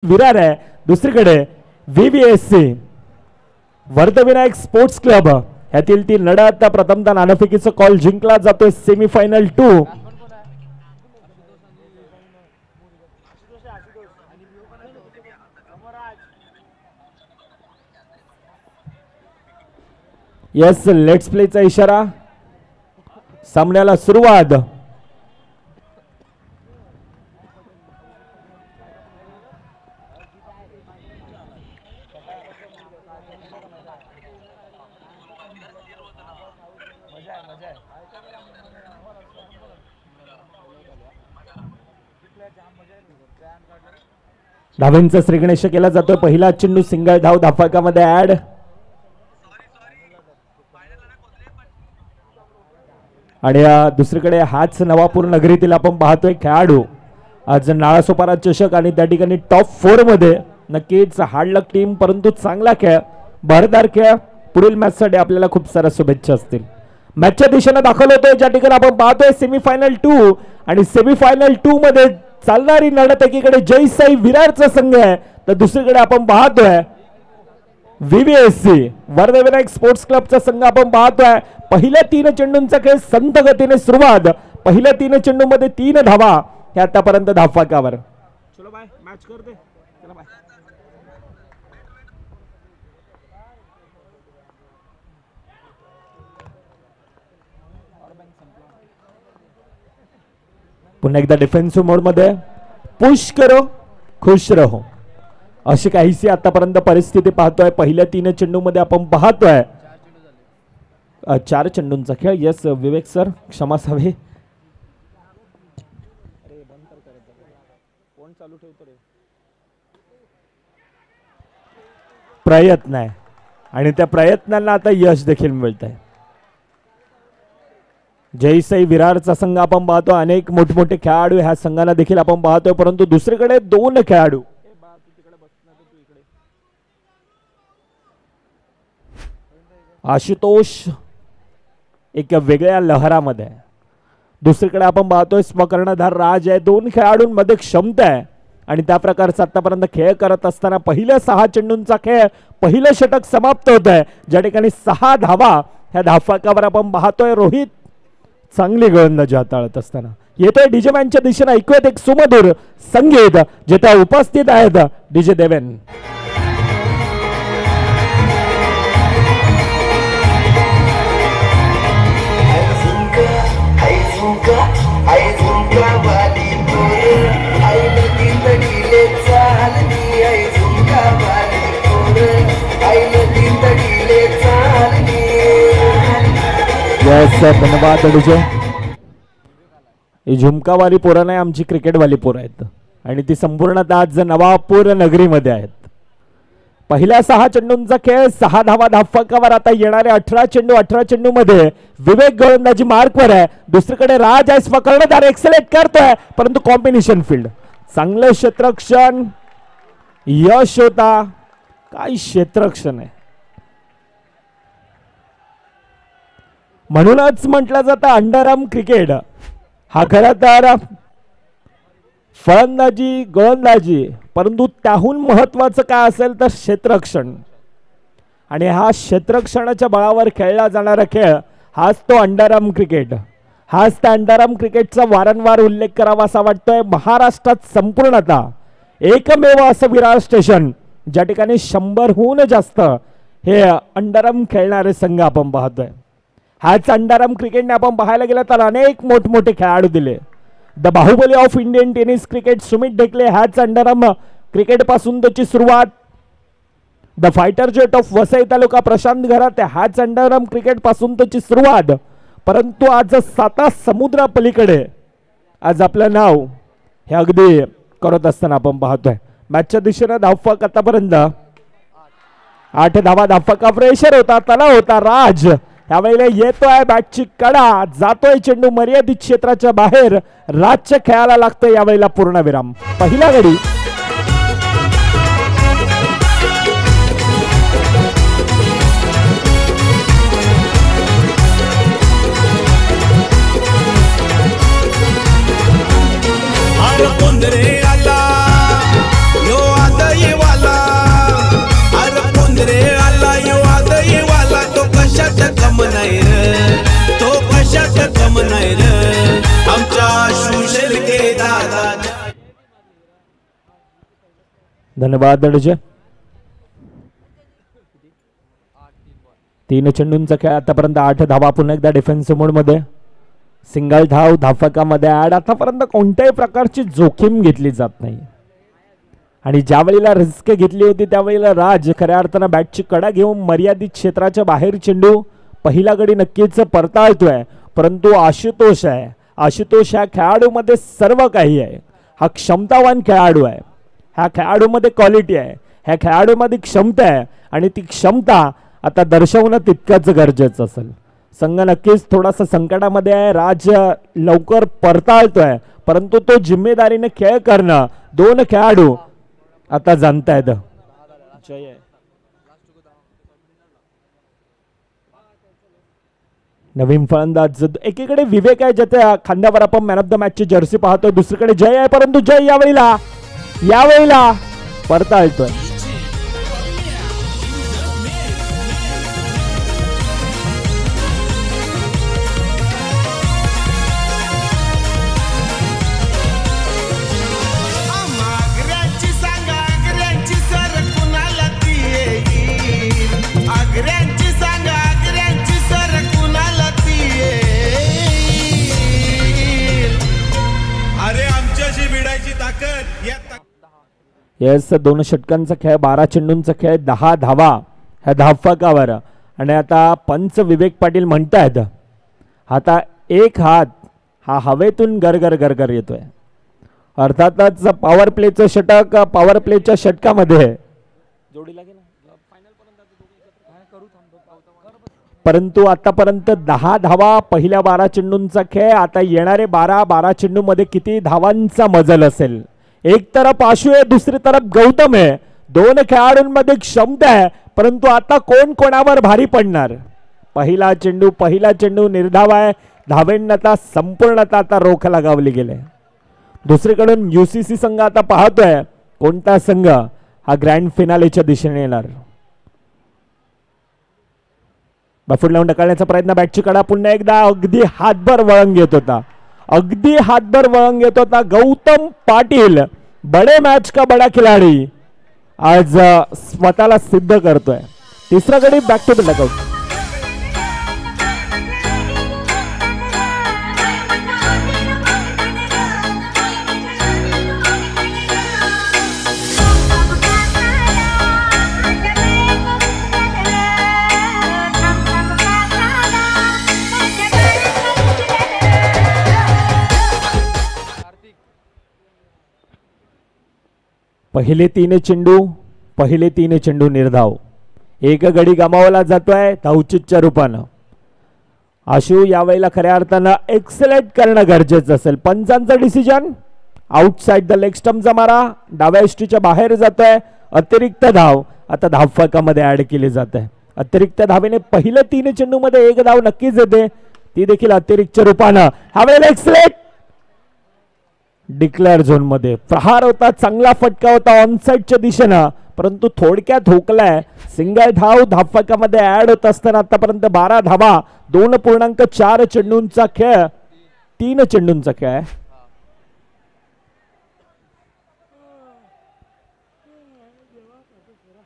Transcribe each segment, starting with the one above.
विरार आहे. दुसरीकडे VVSC वर्धविनायक sports club यातील ती लढत प्रथमतः नाणेफेकीचा कॉल जिंकला जातोय. सेमीफायनल 2 यस लेट्स प्लेचा इशारा. सामन्याला सुरुवात. धावांचा श्रीगणेश केला जातोय. पहिला चेंडू सिंगल धाव धाफाकामध्ये ऍड. आणि दुसरीकडे हाच नवापूर नगरीतील आपण पाहतोय खेळाडू आज नाळासोपारा चषक आणि त्या ठिकाणी टॉप 4 मध्ये नक्कीच हार्ड लक टीम, परंतु चांगला खेळ, बहरदार खेळ. पुढील मॅच साठी आपल्याला खूप साऱ्या शुभेच्छा असतील. मॅचच्या दिशेने दाखल होतोय ज्या ठिकाणी आपण पाहतोय सेमीफायनल 2 आणि सेमीफायनल 2 मध्ये चालणारी लढत एकीकडे जय साई विरारचा संघ आहे तर दुसरीकडे आपण पाहतोय VVSC वर्धविनायक स्पोर्ट्स क्लबचा संघ आपण पाहतोय. पहिल्या 3 चेंडूंचा खेळ संत गतीने सुरुवात. पहिल्या 3 चेंडू मध्ये 3 धावा हे आतापर्यंत धावफलकावर. चलो बाय मॅच करते. चला बाय. पुन्हा एकदा डिफेन्सिव्ह मोड मध्ये पुश करो खुश रहो अशी काहीशी आतापर्यंत परिस्थिती पाहतोय. पहिल्या 3 चेंडू मध्ये आपण पाहतोय 4 चेंडूंचा खेळ. यस विवेक सर क्षमा असावी. प्रयत्न आहे आणि त्या प्रयत्नांना आता यश देखील मिळत आहे. जय साई विरारचा संघ आपण पाहतो. अनेक मोठमोठे खेळाडू ह्या संघाला देखील आपण पाहतोय, परंतु दुसरीकडे 2 खेळाडू आशुतोष एक वेगळ्या लहरामध्ये. दुसरीकडे आपण पाहतोय स्वकर्णधार राज आहे. 2 खेळाडूंमध्ये क्षमता आहे आणि त्या प्रकारचा आतापर्यंत खेळ करत असताना पहिल्या 6 चेंडूंचा खेळ पहिलं षटक समाप्त होत आहे ज्या ठिकाणी 6 धावा ह्या धावफलकावर आपण पाहतोय. रोहित चांगली गोलंदाजी हाताळत असताना येतोय डीजे मॅनच्या दिशेने. ऐकूयात एक सुमधुर संगीत जेथे उपस्थित आहेत डीजे देवेन. धन्यवाद डीजे. ही झुमकावाली पोरं नाही, आमची क्रिकेटवाली पोरं आहेत आणि ती संपूर्णतः आज नवापूर नगरीमध्ये आहेत. पहिल्या 6 चेंडूंचा खेळ 6 धावा धावफलकावर. आता येणारे 18 चेंडू मध्ये विवेक गोलंदाजी मार्कवर आहे. दुसरीकडे राज आहे स्वकर्णधार एक्सलेट करतोय, परंतु कॉम्बिनेशन फील्ड चांगलं क्षेत्ररक्षण यश होता. काय क्षेत्ररक्षण आहे. म्हणूनच म्हटलं जातं अंडरआर्म क्रिकेट हा खरं तर फलंदाजी गोलंदाजी, परंतु त्याहून महत्वाचं काय असेल तर क्षेत्ररक्षण. आणि हा क्षेत्ररक्षणाच्या बळावर खेळला जाणारा खेळ हाच तो अंडरआर्म क्रिकेट. हाच त्या अंडरआर्म क्रिकेटचा वारंवार उल्लेख करावा असा वाटतोय. महाराष्ट्रात संपूर्णतः एकमेव असं विरार स्टेशन ज्या ठिकाणी 100हून जास्त हे अंडरआर्म खेळणारे संघ आपण पाहतोय. हाच अंडरआर्म क्रिकेटने आपण पाहायला गेलं तर अनेक मोठमोठे खेळाडू दिले. The Baahubali of Indian tennis cricket Sumit Dhekle ह्याच अंडरआर्म क्रिकेट पासून त्याची सुरुवात. The fighter jet of Vasai taluka Prashant Gharat ह्याच अंडरआर्म क्रिकेट पासून त्याची सुरुवात. परंतु आज 7 समुद्रा पलीकडे आज आपलं नाव हे अगदी करत असताना आपण पाहतोय. मॅचच्या दिशेने धावफलक आतापर्यंत 8 धावा धावफलका. प्रेशर होता, तणाव होता. राज त्यावेळेला येतोय बॅटची कडा, जातोय चेंडू मर्यादित क्षेत्राच्या बाहेर. राजच्या खेळाला लागतोय यावेळेला पूर्णविराम. पहिला गडी आला यो धन्यवाद अडजे. 3 चेंडूंचा खेळ आतापर्यंत 8 धावा. पुन्हा एकदा डिफेन्सिव्ह मोड मध्ये सिंगल धाव धावफलकामध्ये ऍड. आतापर्यंत कोणत्याही प्रकारची जोखीम घेतली जात नाही आणि ज्या वेळेला रिस्क घेतली होती त्यावेळेला राज खऱ्या अर्थानं बॅटची कडा घेऊन मर्यादित क्षेत्राच्या बाहेर चेंडू पहिला गडी नक्कीच परताळतोय. परंतु आशुतोष आहे, आशुतोष ह्या खेळाडूमध्ये सर्व काही आहे. हा क्षमतावान खेळाडू आहे, ह्या खेळाडूमध्ये क्वालिटी आहे, ह्या खेळाडूमध्ये क्षमता आहे आणि ती क्षमता आता दर्शवणं तितकंच गरजेचं असेल. संघ नक्कीच थोडासा संकटामध्ये आहे. राज लवकर परताळतोय परंतु तो जिम्मेदारीने खेळ करणं 2 खेळाडू आता जाणतायत. नवीन फलंदाज एकीकडे विवेक आहे ज्याच्या खांद्यावर आपण मॅन ऑफ द मॅच ची जर्सी पाहतो, दुसरीकडे जय आहे परंतु जय यावेळेला परताळतोय. येस 2 षटकांचा खेळ, 12 चेंडूंचा खेळ, 10 धावा ह्या धावफलकावर. आणि आता पंच विवेक पाटील म्हणतायत आता एक हात हा हवेतून गरगर येतोय. अर्थातच पॉवर प्लेचं षटक, पॉवर प्लेच्या षटकामध्ये परंतु आतापर्यंत 10 धावा पहिल्या 12 चेंडूंचा खेळ. आता येणारे 12 चेंडू मध्ये किती धावांचा मजल असेल. एक तरफ आशू आहे, दुसरी तरफ गौतम आहे. 2 खेळाडूंमध्ये क्षमता आहे परंतु आता कोण कोणावर भारी पडणार. पहिला चेंडू निर्धाव आहे. धावेंना संपूर्णतः आता रोख लगावली गेले. दुसरीकडून यूसीसी संघ आता पाहतोय कोणता संघ हा ग्रँड फिनालेच्या दिशेने येणार. बफूट लावून ढकलण्याचा प्रयत्न, बॅटची कडा पुन्हा एकदा अगदी हातभर वळंग येत होता. गौतम पाटील बडे मॅच का बडा खिलाडी आज स्वतःला सिद्ध करतोय. तिसरा गडी बॅक टू द डगआउट. पहिले तीन चेंडू निर्धाव. एक गडी गमावला जातोय धावचीतच्या रूपानं. आशू यावेळेला खऱ्या अर्थानं एक्सलेट करणं गरजेचं असेल. पंचांचं डिसिजन आउटसाइड द लेग स्टंपचा मारा डाव्या इष्टीच्या बाहेर जातोय. अतिरिक्त धाव आता धावफलकामध्ये ऍड केली जाते. अतिरिक्त धावेने पहिल्या 3 चेंडू मध्ये 1 धाव नक्कीच येते, ती देखील अतिरिक्तच्या रूपानं. ह्यावेळेला एक्सलेट डिक्लेअर झोन मध्ये प्रहार होता, चांगला फटका होता ऑनसाइडच्या दिशेनं परंतु थोडक्यात हुकलाय. सिंगल धाव धावफलकामध्ये ऍड होत असताना आतापर्यंत 12 धावा. 2.4 चेंडूंचा खेळ, 3 चेंडूंचा खेळ.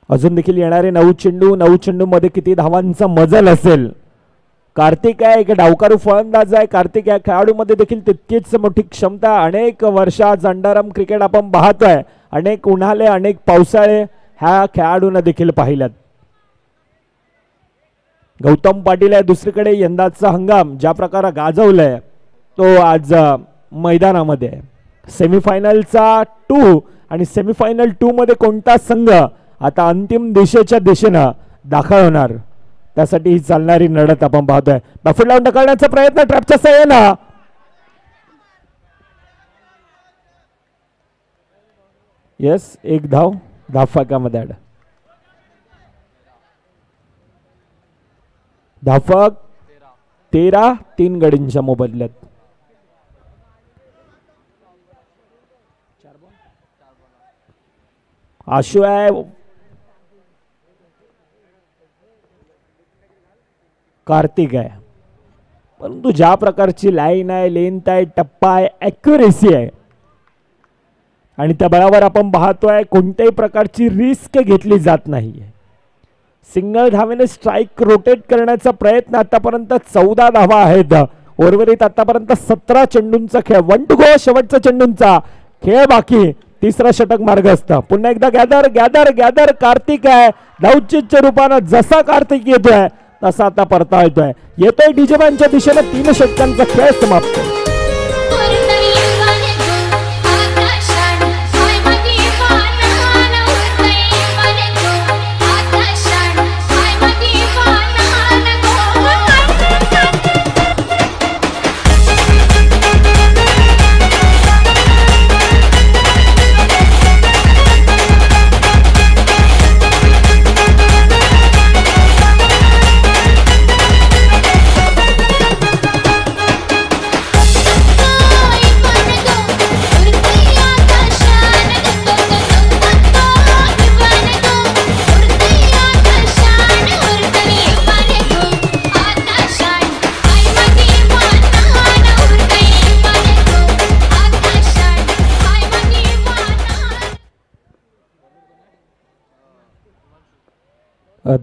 अजून देखील येणारे 9 चेंडू मध्ये किती धावांचा मजल असेल. कार्तिक आहे एक डावकारू फलंदाज आहे. कार्तिक या खेळाडूमध्ये देखील तितकीच मोठी क्षमता. अनेक वर्षात अंडरआर्म क्रिकेट आपण पाहतोय. अनेक उन्हाळे अनेक पावसाळे ह्या खेळाडूंना देखील पाहिल्यात. गौतम पाटील आहे दुसरीकडे. यंदाचा हंगाम ज्या प्रकारे गाजवलाय तो आज मैदानामध्ये. सेमीफायनलचा 2 आणि सेमीफायनल 2 मध्ये कोणता संघ आता अंतिम दिशेच्या दिशेनं दाखल होणार त्यासाठी ही चालणारी लढत आपण पाहतोय. बफूट लावून ढकलण्याचा प्रयत्न ट्रॅपच्या सहाय्यानं. येस 1 धाव धावफलकामध्ये ऍड. धावफलक 13 3 गडींच्या मोबदल्यात. आशू आहे कार्तिक आहे परंतु ज्या प्रकारची लाईन आहे लेंथ आहे टप्पा आहे ॲक्युरेसी आहे आणि त्या बळावर आपण पाहतोय कोणत्याही प्रकारची रिस्क घेतली जात नाहीये. सिंगल धावेने स्ट्राइक रोटेट करण्याचा प्रयत्न. आतापर्यंत 14 धावा आहेत. उर्वरित आतापर्यंत 17 चेंडूंचा खेळ. 1 to go शेवटचा चेंडूंचा खेळ बाकी. तिसरा षटक मार्ग असतं. पुन्हा एकदा गॅदर गॅदर गॅदर. कार्तिक आहे धावचीच्या रूपानं. जसा कार्तिक येतोय तसा आता परतावतोय. येतोय डीजेमॅनच्या दिशेने. 3 षटकांचा खेळ समाप्त.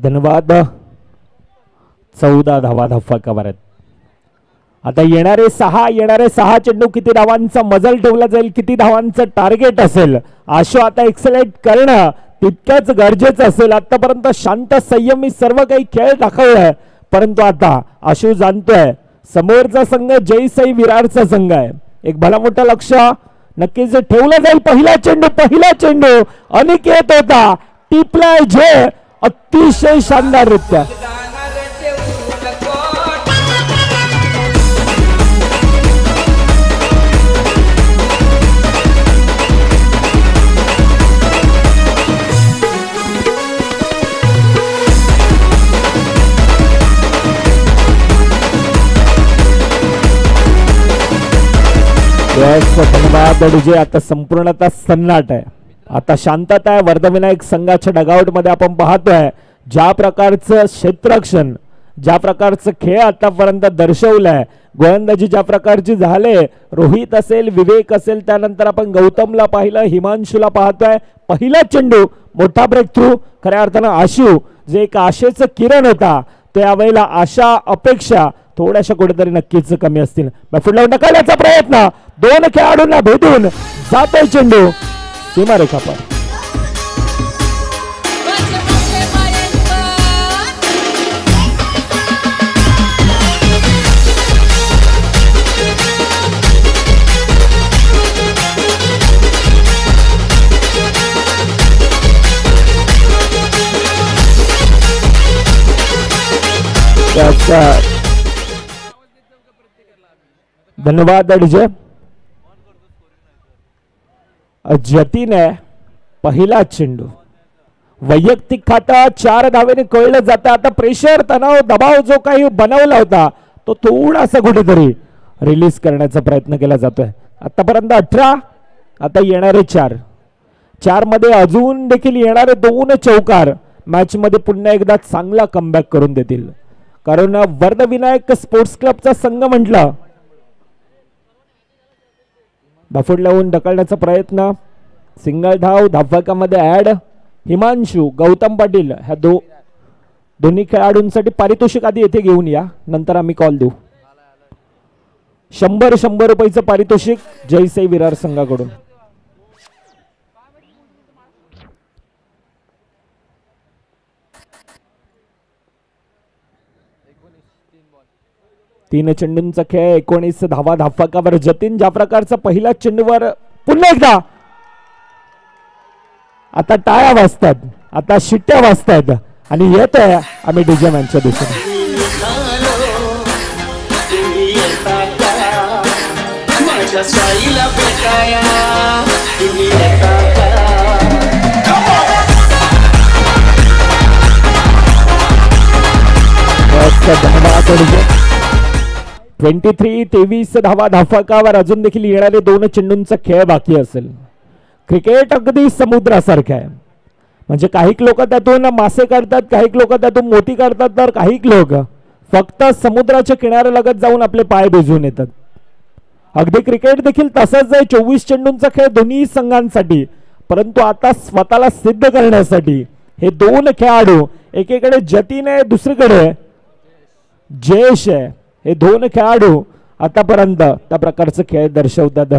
धन्यवाद. 14 धावा धफकावर आहेत. आता येणारे 6 चेंडू किती धावांचा मजल ठेवला जाईल, किती धावांचं टार्गेट असेल, आशु आता एक्सलेट करणं तितकंच गरजेचं असेल. आतापर्यंत शांत संयमी सर्व काही खेळ दाखवलाय, परंतु आता आशु जाणतोय समोरचा संघ जयसाई विरारचा संघ आहे. एक भला मोठा लक्ष नक्कीच ठेवलं जाईल. पहिला चेंडू अनिकेत होता. टिपलाय जे अतिशय शानदार रित्या. धन्यवाद डीजे. आता संपूर्णतः सन्नाट आहे. आता शांतता आहे. वर्धविनायक संघाच्या डगआउट मध्ये आपण पाहतोय ज्या प्रकारचं क्षेत्ररक्षण, ज्या प्रकारचं खेळ आतापर्यंत दर्शवलंय, गोलंदाजी ज्या प्रकारची झाले, रोहित असेल, विवेक असेल, त्यानंतर आपण गौतमला पाहिलं, हिमांशूला पाहतोय. पहिला चेंडू मोठा ब्रेक थ्रू. खऱ्या अर्थानं आशु जे एक आशेचं किरण होता, त्यावेळेला आशा अपेक्षा थोड्याशा कुठेतरी नक्कीच कमी असतील. फुटलावून ढकलण्याचा प्रयत्न. 2 खेळाडूंना भेटून जातोय चेंडू सीमारेखा पर. धन्यवाद डीजे. जतीन आहे पहिला चेंडू. वैयक्तिक खाता 4 धावेने कळलं जातं. आता प्रेशर, तणाव, दबाव जो काही बनवला होता तो थोडासा कुठेतरी रिलीज करण्याचा प्रयत्न केला जातोय. आतापर्यंत 18, आता येणारे 4 मध्ये अजून देखील येणारे 2 चौकार मॅच मध्ये पुन्हा एकदा चांगला कमबॅक करून देतील. कारण वर्धविनायक स्पोर्ट्स क्लबचा संघ म्हटलं. बाफुड लावून ढकलण्याचा प्रयत्न. सिंगल धाव धावकामध्ये ऍड. हिमांशू, गौतम पाटील ह्या दोन्ही खेळाडूंसाठी पारितोषिक आधी येथे घेऊन या, नंतर आम्ही कॉल देऊ. 100 रुपयाचं पारितोषिक जयसाई विरार संघाकडून. तीन चेंडूंचा खेळ. 19 धावा धावकावर. जतीन ज्या प्रकारचा पहिल्या चेंडूवर पुन्हा एकदा आता टाळ्या वाजतात, आता शिट्ट्या वाजतात आणि येत आहे आम्ही डीजे मॅनच्या दिशेने. धन्यवाद. 23 धावा धावकावर. अजून देखील येणारे 2 चेंडूंचा खेळ बाकी असेल. क्रिकेट अगदी समुद्रासारखं आहे. म्हणजे काही लोक त्यातून मासे काढतात, काही लोक त्यातून मोती काढतात, तर काही लोक फक्त समुद्राच्या किनाऱ्यालगत जाऊन आपले पाय भिजवून येतात. अगदी क्रिकेट देखील तसाच आहे, 24 चेंडूंचा खेळ दोन्ही संघांसाठी. परंतु आता स्वतःला सिद्ध करण्यासाठी हे दोन खेळाडू, एकीकडे जतीन आहे दुसरीकडे जयेश आहे, हे दोन खेळाडू आतापर्यंत त्या प्रकारचे खेळ दर्शवतात.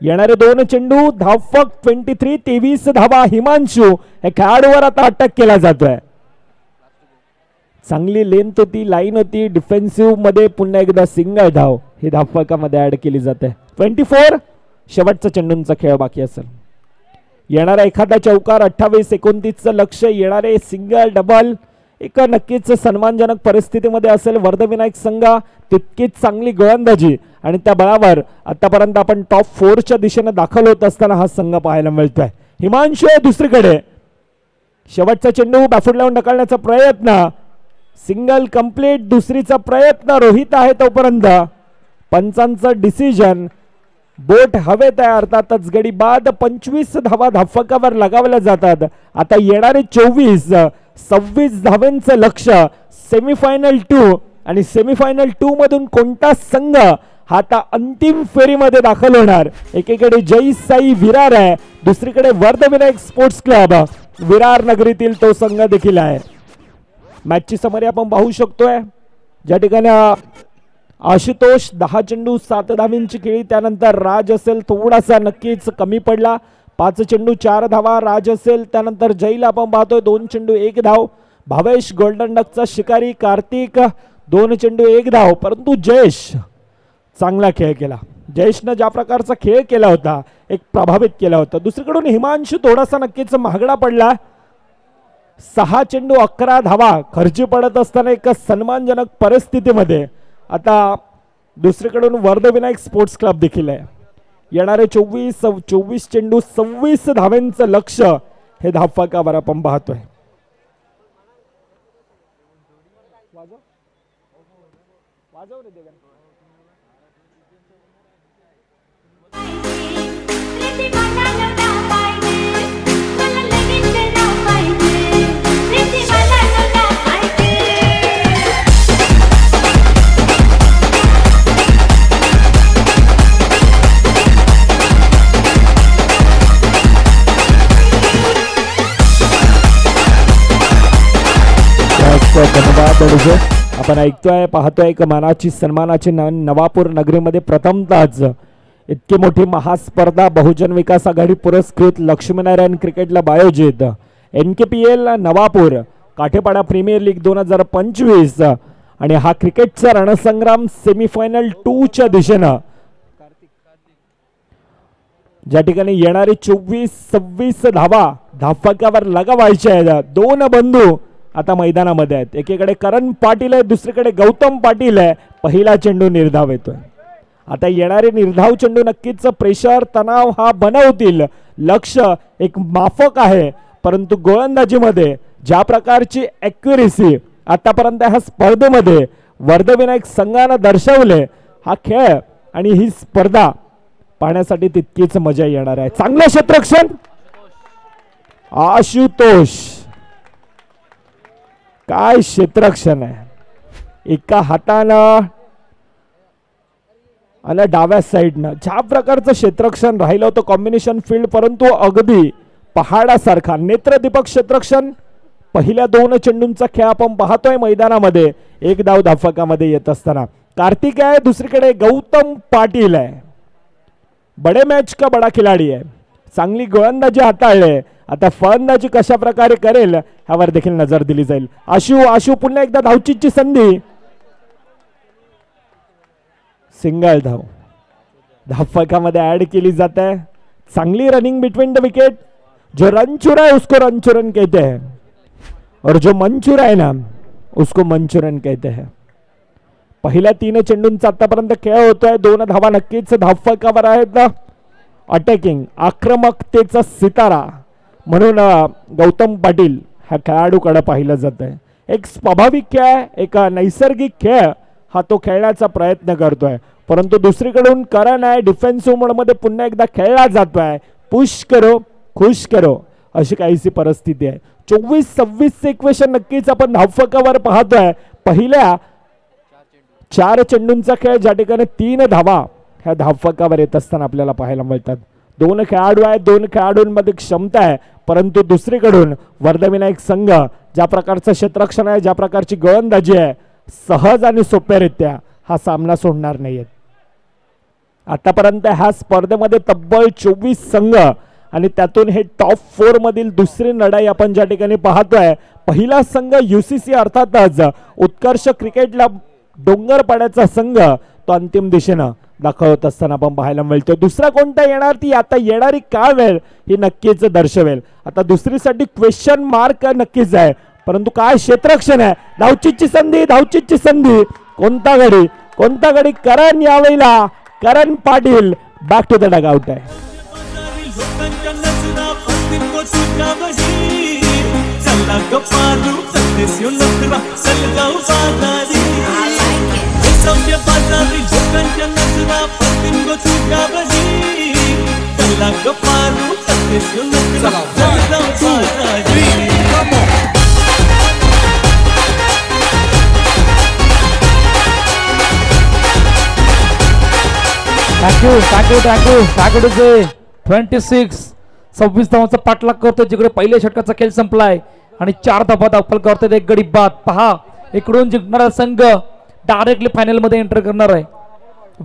येणारे दोन चेंडू धावफक 23 धावा हिमांशू हे खेळाडूवर आता अटक केला जातोय. चांगली लेंथ होती, लाईन होती, डिफेन्सिव्ह मध्ये पुन्हा एकदा सिंगल धाव ही धावफकामध्ये ऍड केली जाते. 24 शेवटचा चेंडूंचा खेळ बाकी असेल. येणारा एखादा चौकार 28-29चं लक्ष, येणारे सिंगल डबल एक नक्कीच सन्मानजनक परिस्थितीमध्ये असेल. वर्धविनायक संघ तितकीच चांगली गोलंदाजी आणि त्या बळावर आतापर्यंत आपण टॉप 4च्या दिशेने दाखल होत असताना हा संघ पाहायला मिळतोय. हिमांशू दुसरीकडे शेवटचा चेंडू बॅफूट लावून ढकलण्याचा प्रयत्न, सिंगल कंप्लीट, दुसरीचा प्रयत्न रोहित आहे तोपर्यंत. पंचांचं डिसिजन, बोट हवेत आहे अर्थातच गडी बाद. 25 धावा धावफकावर लगावल्या जातात. आता येणारे 26 धावांचं लक्ष सेमीफायनल 2 आणि सेमीफायनल 2 मधून कोणता संघ हा आता अंतिम फेरीमध्ये दाखल होणार. एकीकडे जय साई विरार आहे, दुसरीकडे वर्धविनायक स्पोर्ट्स क्लब विरार नगरीतील तो संघ देखील आहे. मॅचची समरी आपण पाहू शकतोय, ज्या ठिकाणी आशुतोष 10 चेंडू 7 धावांची खेळी, त्यानंतर राज असेल थोडासा नक्कीच कमी पडला, 5 चेंडू 4 धावा राज असेल. त्यानंतर जयला आपण पाहतोय 2 चेंडू 1 धाव. भावेश गोल्डन डकचा शिकारी कार्तिक 2 चेंडू 1 धाव. परंतु जयेश चांगला खेळ केला. जयेशनं ज्या प्रकारचा खेळ केला होता एक प्रभावित केला होता. दुसरीकडून हिमांशू थोडासा नक्कीच महागडा पडला. 6 चेंडू 11 धावा खर्ची पडत असताना एक सन्मानजनक परिस्थितीमध्ये आता दुसरीकडून वर्धविनायक स्पोर्ट्स क्लब देखील आहे. येणारे 24 चेंडू 26 धावांचं लक्ष हे धावफकावर आपण पाहतोय. धन्यवाद. आपण ऐकतोय पाहतोय एक मानाची सन्मानाची नवापूर नगरीमध्ये प्रथमतःच इतकी मोठी महास्पर्धा बहुजन विकास आघाडी पुरस्कृत लक्ष्मीनारायण क्रिकेट क्लब आयोजित NKPL नवापूर काठेपाडा प्रीमियर लीग 2025 आणि हा क्रिकेटचा रणसंग्राम सेमीफायनल 2च्या दिशेनं ज्या ठिकाणी येणारी 24-26 धावा धावफकावर लगावायच्या आहेत. दोन बंधू आता मैदानामध्ये आहेत. एकीकडे करण पाटील आहे, दुसरीकडे गौतम पाटील आहे. पहिला चेंडू निर्धाव येतोय. आता येणारे निर्धाव चेंडू नक्कीच प्रेशर तणाव हा बनवतील. लक्ष एक माफक आहे, परंतु गोलंदाजीमध्ये ज्या प्रकारची ॲक्युरेसी आतापर्यंत ह्या स्पर्धेमध्ये वर्धविनायक संघानं दर्शवले, हा खेळ आणि ही स्पर्धा पाहण्यासाठी तितकीच मजा येणार आहे. चांगलं क्षेत्ररक्षण आशुतोष, काय क्षेत्ररक्षण आहे. एका हातानं आणि डाव्या साईडनं ज्या प्रकारचं क्षेत्ररक्षण राहिलं होतं कॉम्बिनेशन फील्ड, परंतु अगदी पहाडासारखा नेत्रदीपक क्षेत्ररक्षण. पहिल्या 2 चेंडूंचा खेळ आपण पाहतोय मैदानामध्ये. 1 धाव धावफकामध्ये येत असताना कार्तिक आहे, दुसरीकडे गौतम पाटील आहे. बडे मॅच का बडा खिलाडी आहे. चांगली गोलंदाजी हाताळले. आता फलंदाजी कशा प्रकारे करेल ह्यावर देखील नजर दिली जाईल. आशू पुन्हा एकदा धावचीची संधी. सिंगल धाव धावफकामध्ये ऍड केली जाते है. चांगली रनिंग बिटवीन द विकेट. जो रन चुरा है उसको रन कहते हैं और जो मन चुरा है ना उसको मंचुरन कहते हैं. पहिल्या 3 चेंडूंचा आतापर्यंत खेळ होतोय. 2 धावा नक्कीच धावफकावर आहेत. अटॅकिंग आक्रमकतेचा सितारा म्हणून गौतम पाटील ह्या खेळाडूकडे पाहिलं जात आहे. एक स्वाभाविक खेळ, एक नैसर्गिक खेळ हा तो खेळण्याचा प्रयत्न करतोय. परंतु दुसरीकडून करण आहे डिफेन्सिव्ह मोडमध्ये पुन्हा एकदा खेळला जातोय. पुश करो खुश करो अशी काहीशी परिस्थिती आहे. 24-26 इक्वेशन नक्कीच आपण धावफकावर पाहतोय. पहिल्या 4 चेंडूंचा खेळ ज्या ठिकाणी 3 धावा ह्या धावफलकावर येत असताना आपल्याला पाहायला मिळतात. दोन खेळाडू आहेत, दोन खेळाडूंमध्ये क्षमता आहे, परंतु दुसरीकडून वर्धविनायक संघ ज्या प्रकारचं क्षेत्ररक्षण आहे, ज्या प्रकारची गोलंदाजी आहे, सहज आणि सोप्यारित्या हा सामना सोडणार नाहीये. आतापर्यंत ह्या स्पर्धेमध्ये तब्बल 24 संघ आणि त्यातून हे टॉप 4 मधील दुसरी लढाई आपण ज्या ठिकाणी पाहतोय. पहिला संघ UCC अर्थातच उत्कर्ष क्रिकेटला डोंगरपाड्याचा संघ तो अंतिम दिशेनं दाखवत असताना आपण पाहायला मिळतो. दुसरा कोणता येणार ती आता येणारी काय वेळ ही नक्कीच दर्शवेल. आता दुसरीसाठी क्वेश्चन मार्क नक्कीच आहे, परंतु काय क्षेत्ररक्षण आहे. धावचीची संधी, धावचीची संधी, कोणता गडी करण, यावेळेला Karan Patil back to the dugout आहे. थँक्यू 26 धावांचा पाठलाग करतोय. जिकडे पहिल्या षटकाचा खेळ संपलाय आणि 4 धावा दाखल करतोय. एक गडी बाद. पहा इकडून जिंकणारा संघ डायरेक्टली फायनल मध्ये एंटर करणार आहे.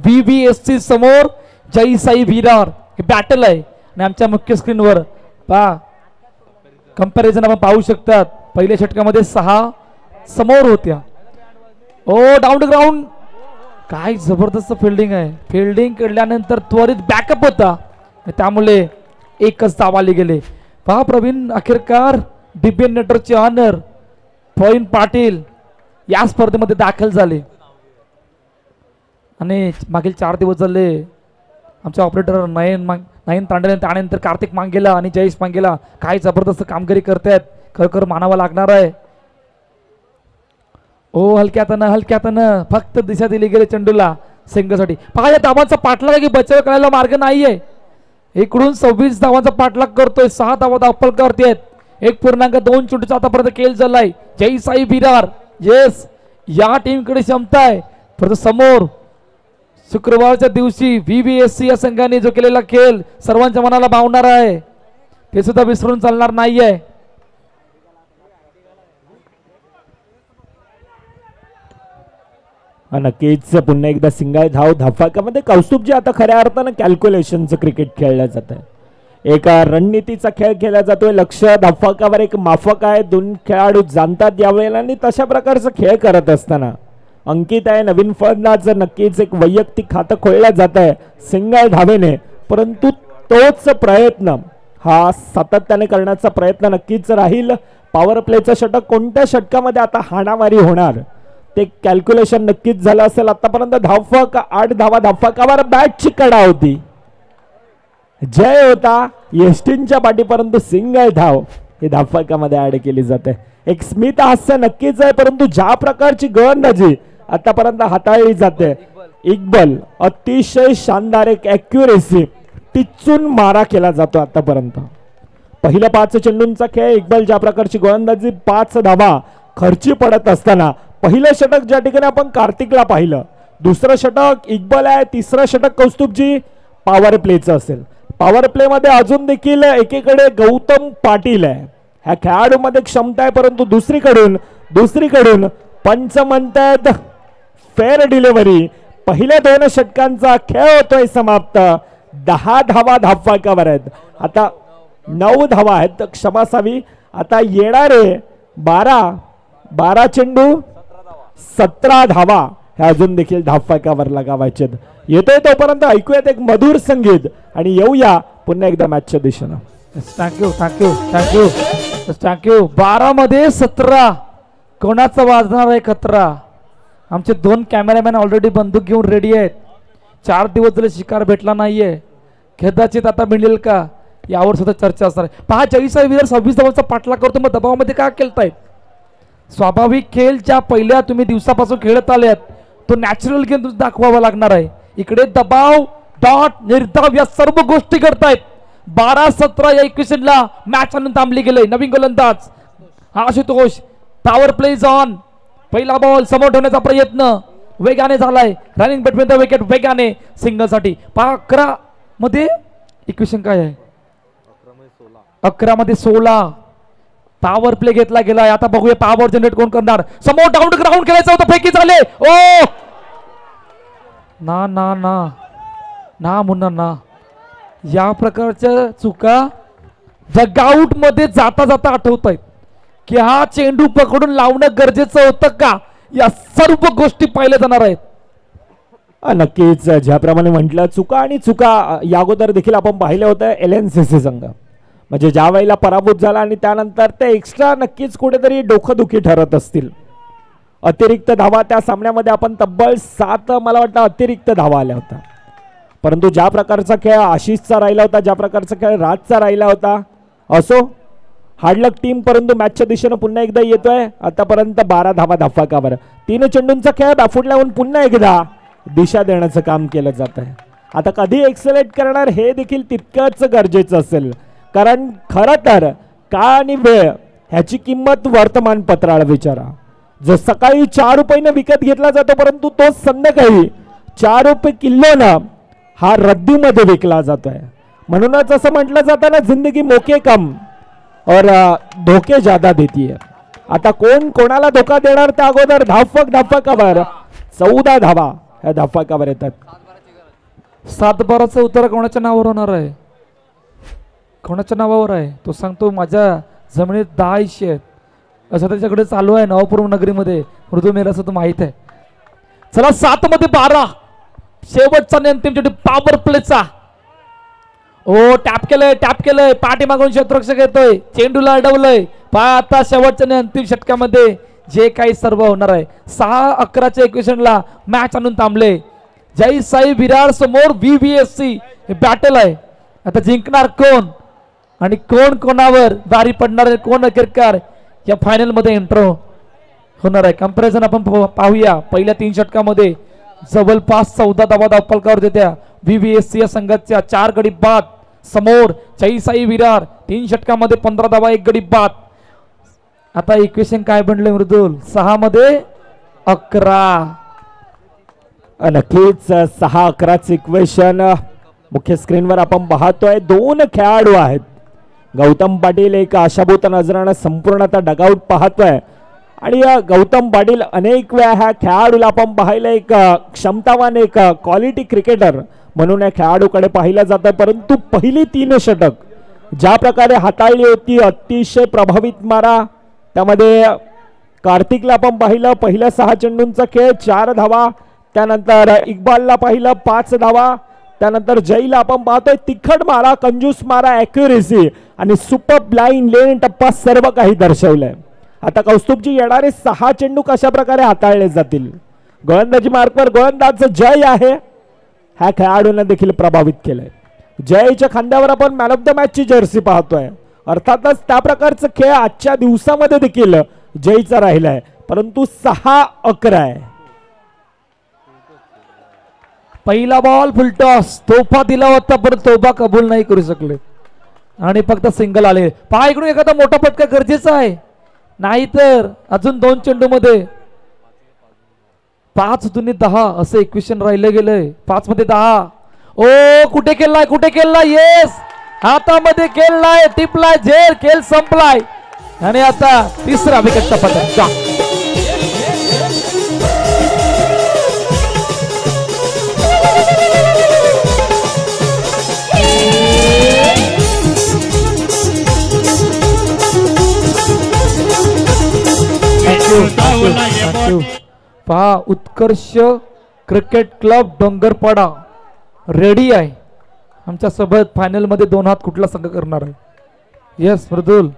VVSC समोर जय साई विरार हे बॅटल आहे आणि आमच्या मुख्य स्क्रीनवर पहा कंपॅरिझन आपण पाहू शकतात. पहिल्या षटकामध्ये 6 समोर होत्या. ओ डाऊन टू ग्राउंड, काय जबरदस्त फिल्डिंग आहे. फिल्डिंग केल्यानंतर त्वरित बॅकअप होता, त्यामुळे एकच धाव आली गेले. पहा प्रवीण, अखेरकार DBN नेटवर्कचे ऑनर प्रवीण पाटील या स्पर्धेमध्ये दाखल झाले आणि मागील 4 दिवस झाले आमचे ऑपरेटर नयन तांडे, त्यानंतर कार्तिक मांगेला आणि जयेश मांगेला काय जबरदस्त कामगिरी करतायत. खरोखर मानावा लागणार आहे. ओ हलक्यातनं फक्त दिशा दिली गेली चेंडूला सिंगसाठी. पहा या धावांचा पाठलाग की बचाव करायला मार्ग नाहीये. इकडून 26 धावांचा पाठलाग करतोय. 6 धावा दाखल करतेत. 1.2 चेंडूचा आतापर्यंत खेळ झालाय. जय साई विरार येस या टीमकडे क्षमता आहे, परंतु समोर शुक्रवारच्या दिवशी VVSC या संघाने जो केलेला खेळ सर्वांच्या मनाला भावणार आहे, ते सुद्धा विसरून चालणार नाहीये. नक्कीच पुन्हा एकदा सिंगल धाव धावफलकामध्ये कौस्तुभजी आता खऱ्या अर्थानं कॅल्क्युलेशनचं क्रिकेट खेळलं जात आहे. एक रणनीतीचा खेळ खेळला जातोय. लक्ष धावफलकावर एक माफक आहे. 2 खेळाडू जाणतात यावेळेला आणि तशा प्रकारचा खेळ करत असताना अंकित आहे नवीन फलंदाज. नक्कीच एक वैयक्तिक खातं खोललं जात आहे सिंगल धावेने, परंतु तोच प्रयत्न हा सातत्याने करण्याचा प्रयत्न नक्कीच राहील. पॉवर प्लेचं षटक कोणत्या षटकामध्ये आता हाणामारी होणार ते कॅल्क्युलेशन नक्कीच झालं असेल. आतापर्यंत धावफलक 8 धावा धावफलकावर बॅटची कडा होती, जय होता एसटीनच्या पाठी, परंतु सिंगल धाव ही धावफलकामध्ये ऍड केली जाते. एक स्मित हास्य नक्कीच आहे, परंतु ज्या प्रकारची गोलंदाजी आतापर्यंत हाताळली जाते, इक्बल अतिशय शानदार एक ॲक्युरेसी टिचून मारा केला जातो. आतापर्यंत पहिल्या 5 चेंडूंचा खेळ इक्बल ज्या प्रकारची गोलंदाजी 5 धावा खर्ची पडत असताना पहिलं षटक ज्या ठिकाणी आपण कार्तिकला पाहिलं, दुसरं षटक इक्बल आहे, तिसरं षटक कौस्तुभजी पॉवर प्लेचं असेल. पॉवर प्ले मध्ये अजून देखील एकीकडे गौतम पाटील आहे. ह्या खेळाडूमध्ये क्षमता आहे, परंतु दुसरीकडून पंच म्हणतात फेअर डिलिव्हरी. पहिल्या 2 षटकांचा खेळ होतोय समाप्त. 10 धावा धावफलकावर आहेत. आता 9 धावा आहेत, क्षमासावी. आता येणारे 12 चेंडू 17 धावा ह्या अजून देखील धावफलकावर लगावायचे. येतोय तोपर्यंत ऐकूयात एक मधुर संगीत आणि येऊया पुन्हा एकदा मॅचच्या दिशेनं. थँक्यू 12 मध्ये 17 कोणाचा वाजणार आहे खतरा. आमचे 2 कॅमेरामॅन ऑलरेडी बंदूक घेऊन रेडी आहेत. 4 दिवस झाले शिकार भेटला नाहीये, कदाचित आता मिळेल का यावर सुद्धा चर्चा असणार आहे. पहा जयसाई विरार 26 धावांचा पाठलाग करतो, मग दबावामध्ये काय खेळतायत. स्वाभाविक खेळ ज्या पहिल्या तुम्ही दिवसापासून खेळत आल्यात तो नॅचरल गेम दाखवावा लागणार आहे. इकडे दबाव डॉट निर्धाव या सर्व गोष्टी करतायत. 12-17 या इक्वेशनला मॅच आणून थांबली गेले. नवीन गोलंदाज आशुतोष, पॉवर प्ले ऑन. पहिला बॉल समोर ठेवण्याचा प्रयत्न, वेगाने झालाय. रनिंग बिटवीन द विकेट वेगाने सिंगल साठी. 11 मध्ये इक्वेशन काय आहे? 11 मध्ये 16. पॉवर प्ले घेतला गेलाय. आता बघूया पॉवर जनरेट कोण करणार. समोर डाऊन ग्राउंड खेळायचं होतं, फेकी झाले. ओ ना ना ना ना मुन्ना ना, या प्रकारच्या चुका डगआउट मध्ये जाता जाता आठवत आहेत की हा चेंडू पकडून लावणं गरजेचं होतं का, या सर्व गोष्टी पाहिल्या जाणार आहेत. नक्कीच ज्याप्रमाणे म्हटलं चुका आणि चुका या अगोदर देखील आपण पाहिलं होतं LNCC संघ, म्हणजे ज्या वेळेला पराभूत झाला आणि त्यानंतर ते एक्स्ट्रा नक्कीच कुठेतरी डोकंदुखी ठरत असतील. अतिरिक्त धावा त्या सामन्यामध्ये आपण तब्बल 7 मला वाटतं अतिरिक्त धावा आल्या होत्या. परंतु ज्या प्रकारचा खेळ आशिषचा राहिला होता, ज्या प्रकारचा खेळ राजचा राहिला होता, असो हार्डलक टीम परंतु मॅचच्या दिशेनं पुन्हा एकदा येतोय. आतापर्यंत 12 धावा धाफाकावर. 3 चेंडूंचा खेळ बॅफूट लावून पुन्हा एकदा दिशा देण्याचं काम केलं जात आहे. आता कधी एक्सेलेट करणार हे देखील तितकंच गरजेचं असेल, कारण खरं तर काळ आणि वेळ ह्याची किंमत वर्तमानपत्राला विचारा. जो सकाळी 4 रुपयाने विकत घेतला जातो परंतु तो संध्याकाळी 4 रुपये किलोनं हा रद्दीमध्ये विकला जातोय. म्हणूनच असं म्हटलं जातं ना, जिंदगी मोके कम और धोके ज्यादा देती है. आता कोण कोणाला धोका देणार त्या अगोदर धाफकावर 14 धावा ह्या धाफकावर येतात. 7-12चं उत्तर कोणाच्या नावावर होणार आहे? कोणाच्या नावावर आहे? तो सांगतो माझ्या जमिनीत 10 हिस्से आहेत असं त्याच्याकडे चालू आहे नवापूर नगरीमध्ये. मृदू मेरा असं तो माहित आहे. चला 7 मध्ये 12 शेवटचा आणि अंतिम चेंडू पॉवर प्लेचा. ओ टॅप केलंय पाठी मागून क्षेत्ररक्षक येतोय, चेंडूला अडवलंय. आता शेवटच्या आणि अंतिम षटकामध्ये जे काही सर्व होणार आहे. 6-11च्या इक्वेशनला मॅच आणून थांबले. जय साई विरार समोर VVSC हे बॅटल आहे. आता जिंकणार कोण आणि कोण कोणावर दारी पडणार आहे, कोण अखेरकार या फायनल मध्ये एंटर होणार आहे. कंपॅरिझन आपण पाहूया. पहिल्या 3 षटकामध्ये जवळपास 14 धावा धावफलकावर देत्या VVSC या संघाच्या 4 गडी बाद समोर जय साई विरार 3 षटकामध्ये 15 धावा 1 गडी बाद. आता इक्वेशन काय बनले मृदुल? 6 मध्ये 11. नक्कीच 6-11च इक्वेशन मुख्य स्क्रीनवर आपण पाहतोय. 2 खेळाडू आहेत. गौतम पाटील एक आशाभूत नजरानं संपूर्ण आता डगआउट पाहतोय आणि गौतम पाटील अनेक वेळा ह्या खेळाडूला आपण पाहिलं एक क्षमतावान एक क्वालिटी क्रिकेटर म्हणून या खेळाडूकडे पाहिलं जातं. परंतु पहिली 3 षटक ज्या प्रकारे हाताळली होती, अतिशय प्रभावित मारा. त्यामध्ये कार्तिकला आपण पाहिलं पहिल्या 6 चेंडूंचा खेळ 4 धावा, त्यानंतर इक्बालला पाहिलं 5 धावा, त्यानंतर जयला आपण पाहतोय तिखट मारा, कंजूस मारा, ॲक्युरेसी आणि सुपर ब्लाइंड लेन टप्पा सर्व काही दर्शवलंय. आता कौस्तुभजी येणारे 6 चेंडू कशा प्रकारे हाताळले जातील. गोलंदाजी मार्कवर गोलंदाज जय आहे. ह्या खेळाडूंना देखील प्रभावित केलंय. जयच्या खांद्यावर आपण मॅन ऑफ द मॅचची जर्सी पाहतोय. अर्थातच त्या प्रकारचा खेळ आजच्या दिवसामध्ये देखील जयचा राहिलाय. परंतु 6-11 आहे. पहिला बॉल फुलटॉस तोफा दिला होता पण तोफा कबूल नाही करू शकले आणि फक्त सिंगल आले. पहा इकडून एखादा मोठा फटका गरजेचा आहे, नाहीतर अजून 2 चेंडू मध्ये 5 दुनी 10 असं इक्वेशन राहिलं गेलंय. 5 मध्ये 10. ओ कुठे खेळलाय येस हातामध्ये खेळलाय, टिपलाय, झेल खेळ संपलाय आणि आता 3रा विकेटचा पतंग. पहा उत्कर्ष क्रिकेट क्लब डोंगरपाडा रेडी आहे आमच्या सोबत. फायनल मध्ये 2 हात कुठला संघ करणार आहे? येस मृदुल.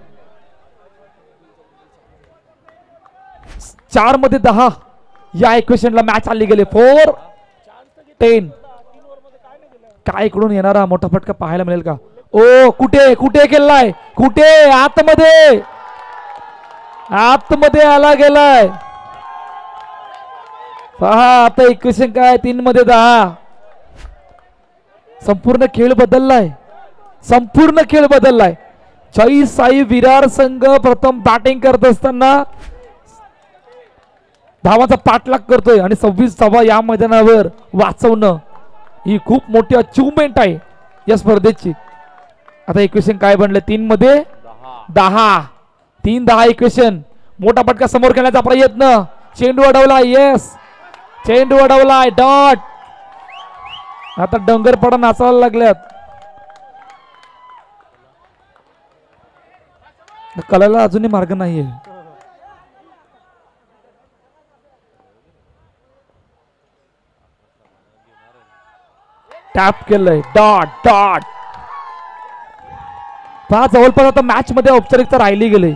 4 मध्ये 10 या इक्वेशनला मॅच आली गेले. 4-10 काय इकडून येणारा मोठा फटका पाहायला मिळेल का? ओ कुठे खेळलाय, कुठे आतमध्ये आला गेलाय. पहा आता इक्वेशन काय 3 मध्ये 10. संपूर्ण खेळ बदललाय. जय साई विरार संघ प्रथम बॅटिंग करत असताना धावाचा पाठलाग करतोय आणि 26 धावा या मैदानावर वाचवणं ही खूप मोठी अचिव्हमेंट आहे या स्पर्धेची. आता इक्वेशन काय बनलं 3 मध्ये 10 3-10 इक्वेशन. मोठा पटका समोर खेळण्याचा प्रयत्न. चेंडू अडवला. येस चेंडू अडवलाय. डॉट. आता डोंगरपडा नाचायला लागल्यात. कलाला अजूनही मार्ग नाहीये. टॅप केलंय. Dot dot. पहा जवळपास आता मॅच मध्ये औपचारिकता राहिली गेली.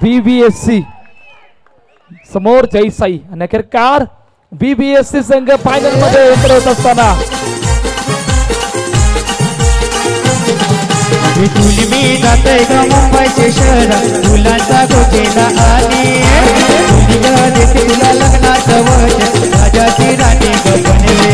VVSC समोर जयसाई आणि अखेरकार VVSC संघ फायनल मध्ये एंटर होत असताना विठुली मी जाते ग मुंबईचे शहर फुलांचा गोचेला आली तुझी ग देते तुला लग्नाचं वचन राजाची राणी ग बनले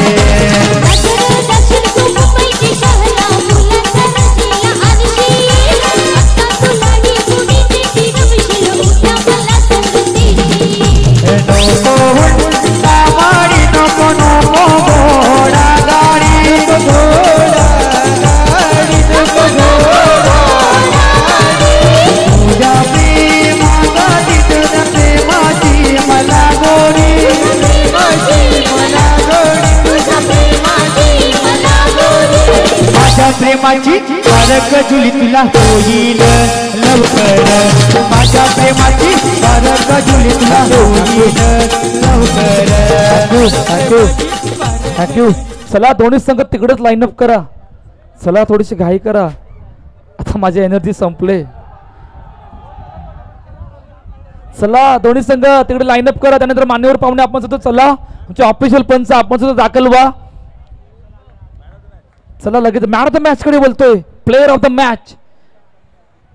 प्रेमाची बारक जुली तुला होईल लवकर माझ्या प्रेमाची बारक जुली तुला होईल लवकर. थँक्यू. चला दोन्ही संघ तिकडेच लाईन अप करा. चला थोडीशी घाई करा. आता माझी एनर्जी संपले. चला दोन्ही संघ तिकडे लाईन अप करा. त्यानंतर मान्यवर पाहुणे आपण सुद्धा चला. आमचे ऑफिशियल पंच आपण सुद्धा दाखल व्हा. चला लगेच मॅन ऑफ द मॅच कडे बोलतोय. प्लेअर ऑफ द मॅच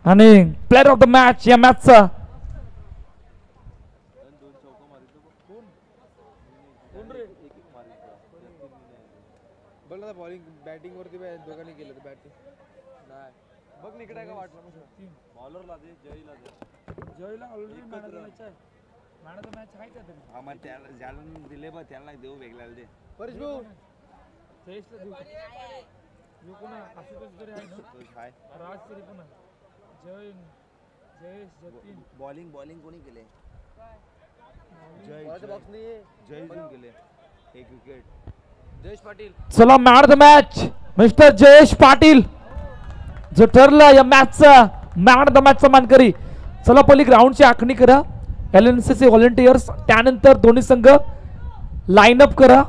आणि प्लेअर ऑफ द मॅच या मॅचचा बॉलिंग बॅटिंग वरती दोघांनी केलं बॅटिंग नाही बघ निकडे का वाटलं बॉलरला दे जयला already man of the match आहे. मॅन ऑफ द मॅच आहे का तरी हा मग त्याला ज्याला दिले बा त्याला देऊ वेगळ्याला दे. परेश भाऊ जयेशला देऊ यो कोणा आशुतोष तरी आहे ना राज तरी पण जयेश जतीन बॉलिंग कोणी केले जय केले एक विकेट जयेश पाटील. चला man of the match mister Jayesh Patil जो ठरला या मॅचचा मॅन ऑफ द मॅचचा मानकरी. चला पहिली ग्राउंडची आखणी करा. LNCC व्हॉलंटियर्स त्यानंतर दोन्ही संघ लाईन अप करा.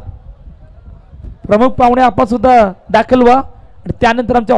प्रमुख पाहुणे आपण सुद्धा दाखल व्हा आणि त्यानंतर आमच्या